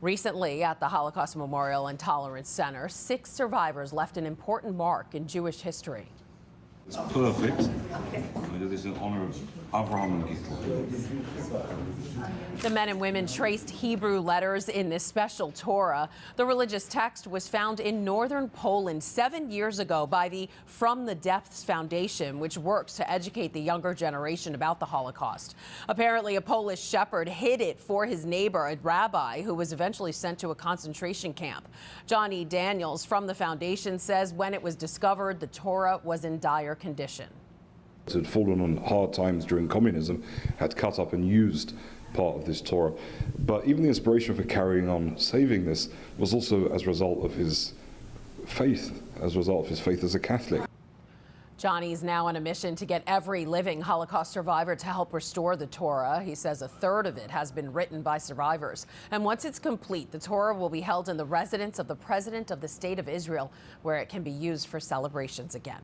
Recently, at the Holocaust Memorial and Tolerance Center, 6 survivors left an important mark in Jewish history. It's perfect. I do this in honor of Abraham and Gittel. The men and women traced Hebrew letters in this special Torah. The religious text was found in northern Poland 7 years ago by the From the Depths Foundation, which works to educate the younger generation about the Holocaust. Apparently, a Polish shepherd hid it for his neighbor, a rabbi, who was eventually sent to a concentration camp. Jonny Daniels from the foundation says when it was discovered, the Torah was in dire condition. It had fallen on hard times during communism, had cut up and used part of this Torah. But even the inspiration for carrying on saving this was also as a result of his faith, as a result of his faith as a Catholic. Jonny is now on a mission to get every living Holocaust survivor to help restore the Torah. He says a third of it has been written by survivors. And once it's complete, the Torah will be held in the residence of the President of the State of Israel, where it can be used for celebrations again.